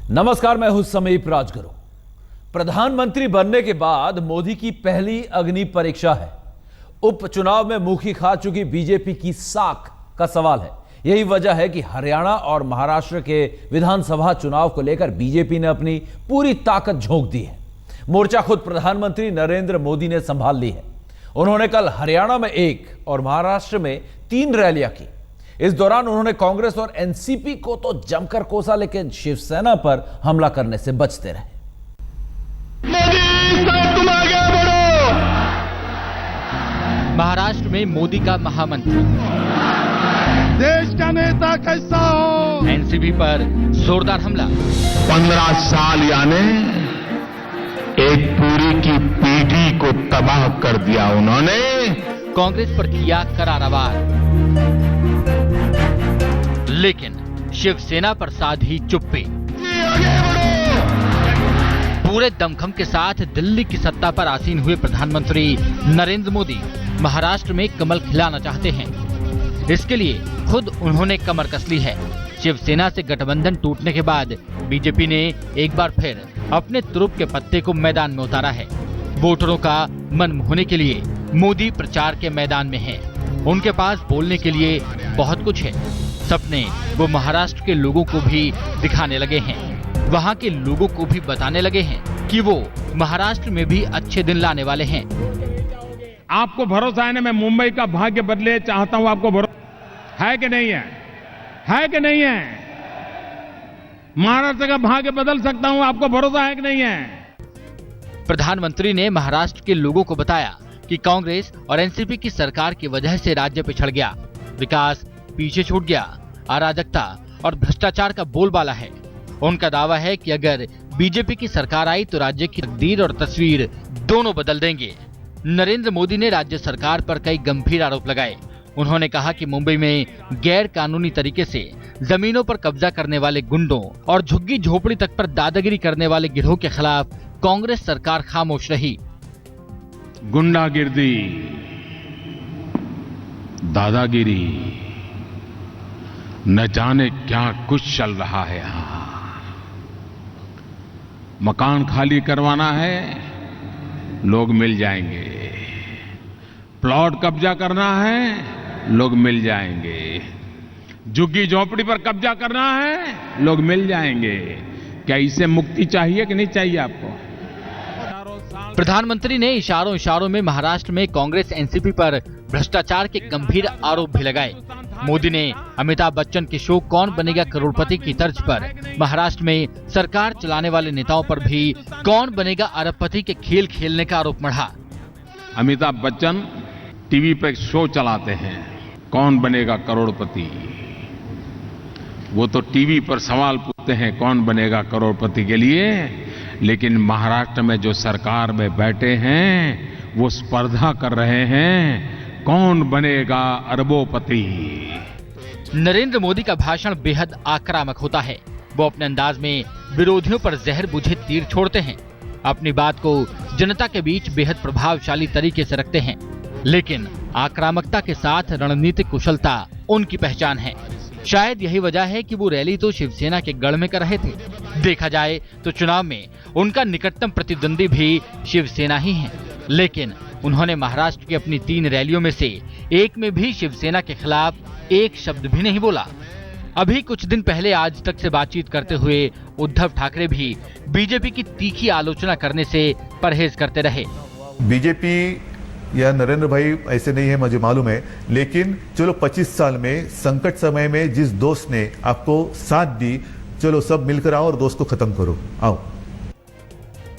नमस्कार, मैं हूं समीप राजगुरु। प्रधानमंत्री बनने के बाद मोदी की पहली अग्नि परीक्षा है। उपचुनाव में मुखी खा चुकी बीजेपी की साख का सवाल है। यही वजह है कि हरियाणा और महाराष्ट्र के विधानसभा चुनाव को लेकर बीजेपी ने अपनी पूरी ताकत झोंक दी है। मोर्चा खुद प्रधानमंत्री नरेंद्र मोदी ने संभाल ली है। उन्होंने कल हरियाणा में 1 और महाराष्ट्र में 3 रैलियां की। इस दौरान उन्होंने कांग्रेस और एनसीपी को तो जमकर कोसा, लेकिन शिवसेना पर हमला करने से बचते रहे। मोदी साहब तुम आगे बढ़ो। महाराष्ट्र में मोदी का महामंत्र, देश का नेता कैसा हो। एनसीपी पर जोरदार हमला। 15 साल यानी एक पूरी की पीढ़ी को तबाह कर दिया उन्होंने। कांग्रेस पर किया करारा वार, लेकिन शिवसेना पर साधी चुप्पी। पूरे दमखम के साथ दिल्ली की सत्ता पर आसीन हुए प्रधानमंत्री नरेंद्र मोदी महाराष्ट्र में कमल खिलाना चाहते हैं। इसके लिए खुद उन्होंने कमर कस ली है। शिवसेना से गठबंधन टूटने के बाद बीजेपी ने एक बार फिर अपने तुरुप के पत्ते को मैदान में उतारा है। वोटरों का मन मोहने के लिए मोदी प्रचार के मैदान में हैं। उनके पास बोलने के लिए बहुत कुछ है। सपने वो महाराष्ट्र के लोगों को भी दिखाने लगे हैं। वहाँ के लोगों को भी बताने लगे हैं कि वो महाराष्ट्र में भी अच्छे दिन लाने वाले हैं। आपको भरोसा है ना, मैं मुंबई का भाग्य बदले चाहता हूं। आपको भरोसा है कि नहीं है? है कि नहीं है? महाराष्ट्र का भाग्य बदल सकता हूं, आपको भरोसा है कि नहीं है? प्रधानमंत्री ने महाराष्ट्र के लोगों को बताया कि कांग्रेस और एनसीपी की सरकार की वजह से राज्य पिछड़ गया, विकास पीछे छूट गया, अराजकता और भ्रष्टाचार का बोलबाला है। उनका दावा है कि अगर बीजेपी की सरकार आई तो राज्य की तकदीर और तस्वीर दोनों बदल देंगे। नरेंद्र मोदी ने राज्य सरकार पर कई गंभीर आरोप लगाए। उन्होंने कहा कि मुंबई में गैर कानूनी तरीके से जमीनों पर कब्जा करने वाले गुंडों और झुग्गी झोपड़ी तक पर दादागिरी करने वाले गिरोह के खिलाफ कांग्रेस सरकार खामोश रही। गुंडागिर्दी, दादागिरी, न जाने क्या कुछ चल रहा है यहाँ। मकान खाली करवाना है, लोग मिल जाएंगे। प्लॉट कब्जा करना है, लोग मिल जाएंगे। झुग्गी झोपड़ी पर कब्जा करना है, लोग मिल जाएंगे। क्या इससे मुक्ति चाहिए कि नहीं चाहिए आपको? प्रधानमंत्री ने इशारों में महाराष्ट्र में कांग्रेस एनसीपी पर भ्रष्टाचार के गंभीर आरोप भी लगाए। मोदी ने अमिताभ बच्चन के शो कौन बनेगा करोड़पति की तर्ज पर महाराष्ट्र में सरकार चलाने वाले नेताओं पर भी कौन बनेगा अरबपति के खेल खेलने का आरोप मढ़ा। अमिताभ बच्चन टीवी पर शो चलाते हैं, कौन बनेगा करोड़पति। वो तो टीवी पर सवाल पूछते हैं कौन बनेगा करोड़पति के लिए, लेकिन महाराष्ट्र में जो सरकार में बैठे हैं वो स्पर्धा कर रहे हैं कौन बनेगा अरबोपति। नरेंद्र मोदी का भाषण बेहद आक्रामक होता है। वो अपने अंदाज में विरोधियों पर जहर बुझे तीर छोड़ते हैं, अपनी बात को जनता के बीच बेहद प्रभावशाली तरीके से रखते हैं, लेकिन आक्रामकता के साथ रणनीतिक कुशलता उनकी पहचान है। शायद यही वजह है कि वो रैली तो शिवसेना के गढ़ में कर रहे थे। देखा जाए तो चुनाव में उनका निकटतम प्रतिद्वंदी भी शिवसेना ही है, लेकिन उन्होंने महाराष्ट्र की अपनी 3 रैलियों में से एक में भी शिवसेना के खिलाफ एक शब्द भी नहीं बोला। अभी कुछ दिन पहले आज तक से बातचीत करते हुए उद्धव ठाकरे भी बीजेपी की तीखी आलोचना करने से परहेज करते रहे। बीजेपी या नरेंद्र भाई ऐसे नहीं है, मुझे मालूम है, लेकिन चलो 25 साल में संकट समय में जिस दोस्त ने आपको साथ दी, चलो सब मिलकर आओ और दोस्त को खत्म करो, आओ।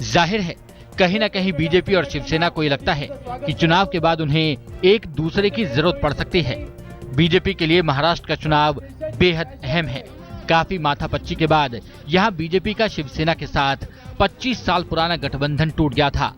जाहिर है कहीं न कहीं बीजेपी और शिवसेना को ये लगता है कि चुनाव के बाद उन्हें एक दूसरे की जरूरत पड़ सकती है। बीजेपी के लिए महाराष्ट्र का चुनाव बेहद अहम है। काफी माथापच्ची के बाद यहाँ बीजेपी का शिवसेना के साथ 25 साल पुराना गठबंधन टूट गया था।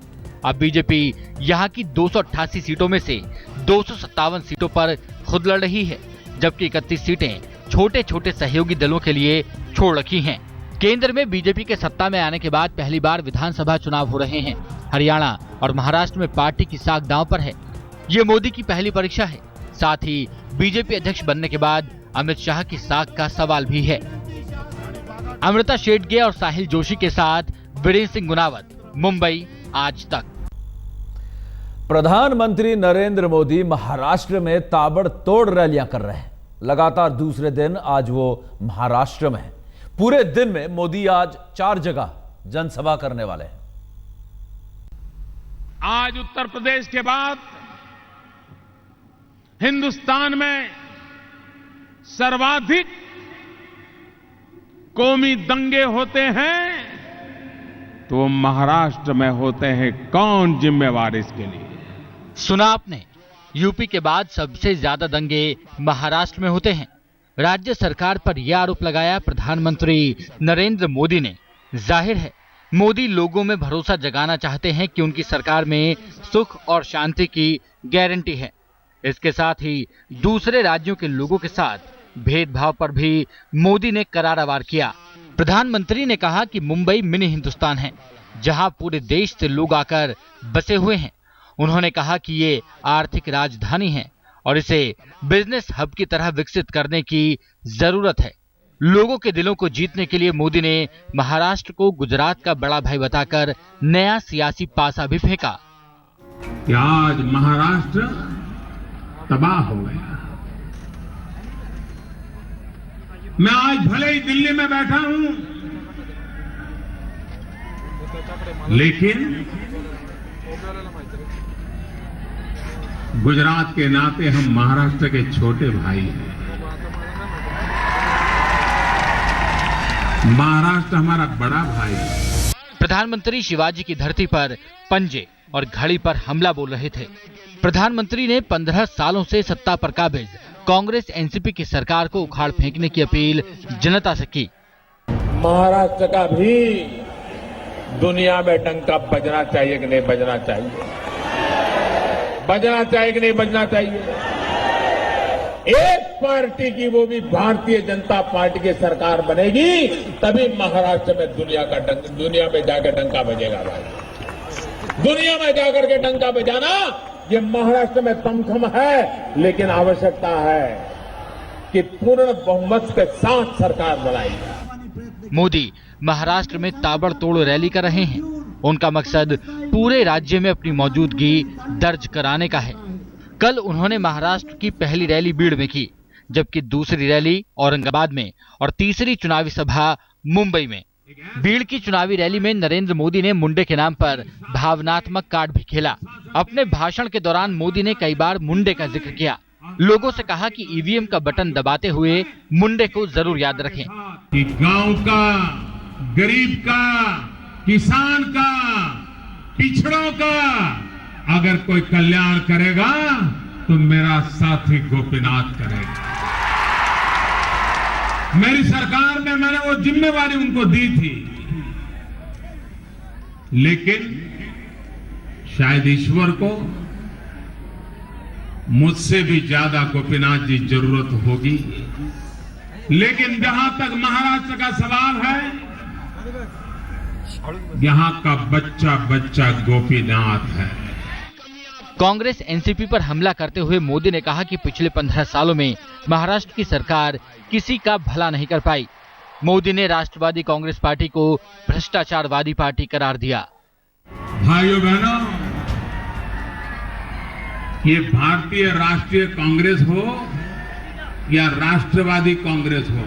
अब बीजेपी यहाँ की 288 सीटों में से 257 सीटों पर खुद लड़ रही है, जबकि 31 सीटें छोटे छोटे सहयोगी दलों के लिए छोड़ रखी हैं। केंद्र में बीजेपी के सत्ता में आने के बाद पहली बार विधानसभा चुनाव हो रहे हैं। हरियाणा और महाराष्ट्र में पार्टी की साख दांव पर है। ये मोदी की पहली परीक्षा है। साथ ही बीजेपी अध्यक्ष बनने के बाद अमित शाह की साख का सवाल भी है। अमृता शेटगे और साहिल जोशी के साथ वीरेंद्र सिंह गुनावत, मुंबई आज तक। प्रधानमंत्री नरेंद्र मोदी महाराष्ट्र में ताबड़तोड़ रैलियां कर रहे हैं। लगातार दूसरे दिन आज वो महाराष्ट्र में है। पूरे दिन में मोदी आज 4 जगह जनसभा करने वाले हैं। आज उत्तर प्रदेश के बाद हिंदुस्तान में सर्वाधिक कौमी दंगे होते हैं तो महाराष्ट्र में होते हैं। कौन जिम्मेवार इसके लिए? सुना आपने, यूपी के बाद सबसे ज्यादा दंगे महाराष्ट्र में होते हैं। राज्य सरकार पर यह आरोप लगाया प्रधानमंत्री नरेंद्र मोदी ने। जाहिर है मोदी लोगों में भरोसा जगाना चाहते हैं कि उनकी सरकार में सुख और शांति की गारंटी है। इसके साथ ही दूसरे राज्यों के लोगों के साथ भेदभाव पर भी मोदी ने करारा वार किया। प्रधानमंत्री ने कहा कि मुंबई मिनी हिंदुस्तान है, जहां पूरे देश से लोग आकर बसे हुए हैं। उन्होंने कहा कि ये आर्थिक राजधानी है और इसे बिजनेस हब की तरह विकसित करने की जरूरत है। लोगों के दिलों को जीतने के लिए मोदी ने महाराष्ट्र को गुजरात का बड़ा भाई बताकर नया सियासी पासा भी फेंका। कि आज महाराष्ट्र तबाह हो गया। मैं आज भले ही दिल्ली में बैठा हूं, लेकिन गुजरात के नाते हम महाराष्ट्र के छोटे भाई हैं। महाराष्ट्र हमारा बड़ा भाई है। प्रधानमंत्री शिवाजी की धरती पर पंजे और घड़ी पर हमला बोल रहे थे। प्रधानमंत्री ने 15 सालों से सत्ता पर काबिज कांग्रेस एनसीपी की सरकार को उखाड़ फेंकने की अपील जनता से की। महाराष्ट्र का भी दुनिया में डंका बजना चाहिए कि नहीं बजना चाहिए? बजना चाहिए कि नहीं बजना चाहिए? एक पार्टी की, वो भी भारतीय जनता पार्टी की सरकार बनेगी, तभी महाराष्ट्र में दुनिया में जाकर डंका बजेगा भाई। दुनिया में जाकर के डंका बजाना ये महाराष्ट्र में दमखम है, लेकिन आवश्यकता है कि पूर्ण बहुमत के साथ सरकार बनाई जाए। मोदी महाराष्ट्र में ताबड़तोड़ रैली कर रहे हैं। उनका मकसद पूरे राज्य में अपनी मौजूदगी दर्ज कराने का है। कल उन्होंने महाराष्ट्र की पहली रैली बीड़ में की, जबकि दूसरी रैली औरंगाबाद में और तीसरी चुनावी सभा मुंबई में। बीड़ की चुनावी रैली में नरेंद्र मोदी ने मुंडे के नाम पर भावनात्मक कार्ड भी खेला। अपने भाषण के दौरान मोदी ने कई बार मुंडे का जिक्र किया। लोगों से कहा कि ईवीएम का बटन दबाते हुए मुंडे को जरूर याद रखें। कि गांव का, गरीब का, किसान का, पिछड़ों का अगर कोई कल्याण करेगा तो मेरा साथी गोपीनाथ करेगा। मेरी सरकार में मैंने वो जिम्मेवारी उनको दी थी, लेकिन शायद ईश्वर को मुझसे भी ज्यादा गोपीनाथ जी जरूरत होगी। लेकिन जहां तक महाराष्ट्र का सवाल है, यहां का बच्चा बच्चा गोपीनाथ है। कांग्रेस एनसीपी पर हमला करते हुए मोदी ने कहा कि पिछले 15 सालों में महाराष्ट्र की सरकार किसी का भला नहीं कर पाई। मोदी ने राष्ट्रवादी कांग्रेस पार्टी को भ्रष्टाचारवादी पार्टी करार दिया। भाइयों बहनों, ये भारतीय राष्ट्रीय कांग्रेस हो या राष्ट्रवादी कांग्रेस हो,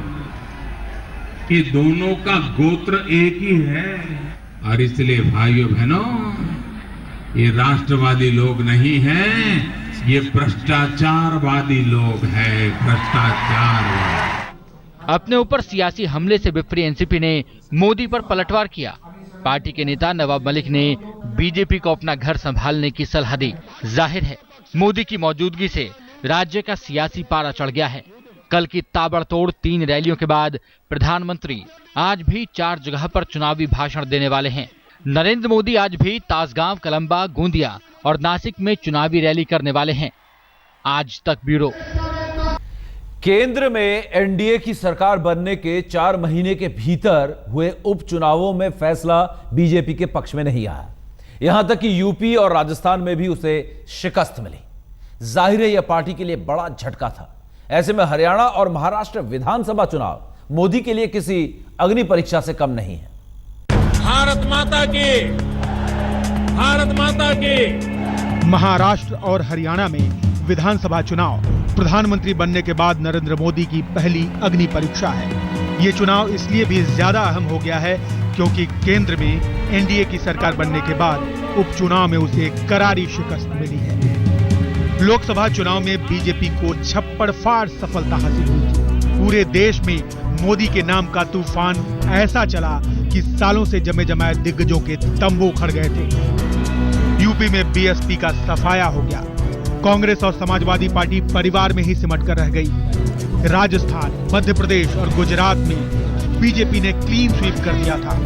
ये दोनों का गोत्र एक ही है। और इसलिए भाइयों बहनों, ये राष्ट्रवादी लोग नहीं हैं, ये भ्रष्टाचारवादी लोग हैं। भ्रष्टाचार। अपने ऊपर सियासी हमले से विपरी एनसीपी ने मोदी पर पलटवार किया। पार्टी के नेता नवाब मलिक ने बीजेपी को अपना घर संभालने की सलाह दी। जाहिर है मोदी की मौजूदगी से राज्य का सियासी पारा चढ़ गया है। कल की ताबड़तोड़ 3 रैलियों के बाद प्रधानमंत्री आज भी 4 जगह पर चुनावी भाषण देने वाले हैं। नरेंद्र मोदी आज भी तासगांव, कलंबा, गोंदिया और नासिक में चुनावी रैली करने वाले हैं। आज तक ब्यूरो। केंद्र में एनडीए की सरकार बनने के 4 महीने के भीतर हुए उपचुनावों में फैसला बीजेपी के पक्ष में नहीं आया। यहां तक कि यूपी और राजस्थान में भी उसे शिकस्त मिली। जाहिर है यह पार्टी के लिए बड़ा झटका था। ऐसे में हरियाणा और महाराष्ट्र विधानसभा चुनाव मोदी के लिए किसी अग्नि परीक्षा से कम नहीं है। भारत माता की, भारत माता की। महाराष्ट्र और हरियाणा में विधानसभा चुनाव प्रधानमंत्री बनने के बाद नरेंद्र मोदी की पहली अग्नि परीक्षा है। ये चुनाव इसलिए भी ज्यादा अहम हो गया है क्योंकि केंद्र में एनडीए की सरकार बनने के बाद उपचुनाव में उसे करारी शिकस्त मिली है। लोकसभा चुनाव में बीजेपी को छप्पड़ फाड़ सफलता हासिल हुई थी। पूरे देश में मोदी के नाम का तूफान ऐसा चला कि सालों से जमे जमाए दिग्गजों के तंबू उखड़ गए थे। यूपी में बीएसपी का सफाया हो गया। कांग्रेस और समाजवादी पार्टी परिवार में ही सिमट कर रह गई। राजस्थान, मध्य प्रदेश और गुजरात में बीजेपी ने क्लीन स्वीप कर दिया था।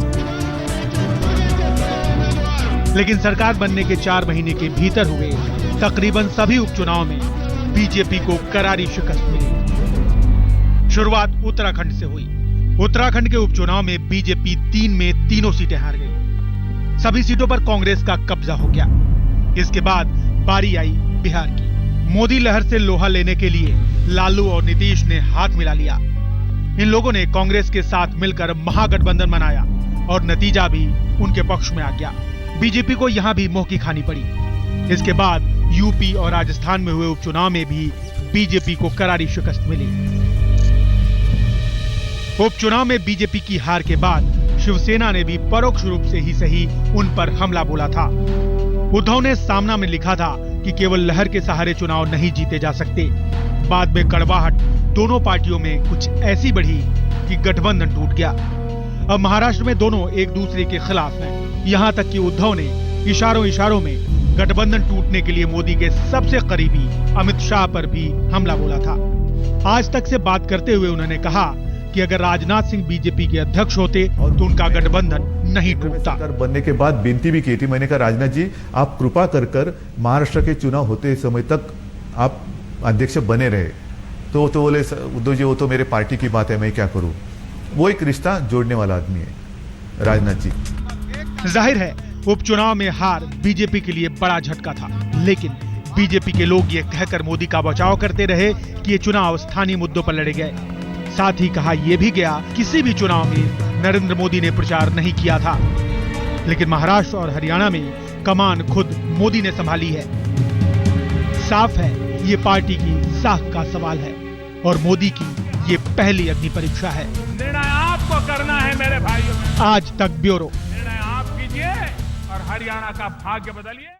लेकिन सरकार बनने के 4 महीने के भीतर हुए तकरीबन सभी उपचुनाव में बीजेपी को करारी शिकस्त मिली। शुरुआत उत्तराखंड से हुई। उत्तराखंड के उपचुनाव में बीजेपी 3 में तीनों सीटें हार गई। सभी सीटों पर कांग्रेस का कब्जा हो गया। इसके बाद बारी आई बिहार की। मोदी लहर से लोहा लेने के लिए लालू और नीतीश ने हाथ मिला लिया। इन लोगों ने कांग्रेस के साथ मिलकर महागठबंधन बनाया और नतीजा भी उनके पक्ष में आ गया। बीजेपी को यहां भी मुंह की खानी पड़ी। इसके बाद यूपी और राजस्थान में हुए उपचुनाव में भी बीजेपी को करारी शिकस्त मिली। उपचुनाव में बीजेपी की हार के बाद शिवसेना ने भी परोक्ष रूप से ही सही उन पर हमला बोला था। उद्धव ने सामना में लिखा था कि केवल लहर के सहारे चुनाव नहीं जीते जा सकते। बाद में कड़वाहट दोनों पार्टियों में कुछ ऐसी बढ़ी कि गठबंधन टूट गया। अब महाराष्ट्र में दोनों एक दूसरे के खिलाफ हैं। यहां तक कि उद्धव ने इशारों में गठबंधन टूटने के लिए मोदी के सबसे करीबी अमित शाह पर भी हमला बोला था। आज तक से बात करते हुए उन्होंने कहा कि अगर राजनाथ सिंह बीजेपी के अध्यक्ष होते तो उनका गठबंधन नहीं टूटता। सरकार बनने के बाद विनती भी की थी। मैंने कहा राजनाथ जी आप कृपा कर महाराष्ट्र के चुनाव होते समय तक आप अध्यक्ष बने रहे। तो बोले उद्धव जी वो तो मेरे पार्टी की बात है, मैं क्या करूं। वो एक रिश्ता जोड़ने वाला आदमी है राजनाथ जी। जाहिर है उपचुनाव में हार बीजेपी के लिए बड़ा झटका था। लेकिन बीजेपी के लोग ये कहकर मोदी का बचाव करते रहे कि ये चुनाव स्थानीय मुद्दों पर लड़े गए। साथ ही कहा यह भी गया किसी भी चुनाव में नरेंद्र मोदी ने प्रचार नहीं किया था। लेकिन महाराष्ट्र और हरियाणा में कमान खुद मोदी ने संभाली है। साफ है ये पार्टी की साख का सवाल है और मोदी की ये पहली अग्नि परीक्षा है। निर्णय आपको करना है मेरे भाइयों। आज तक ब्यूरो। निर्णय आप कीजिए और हरियाणा का भाग्य बदलिए।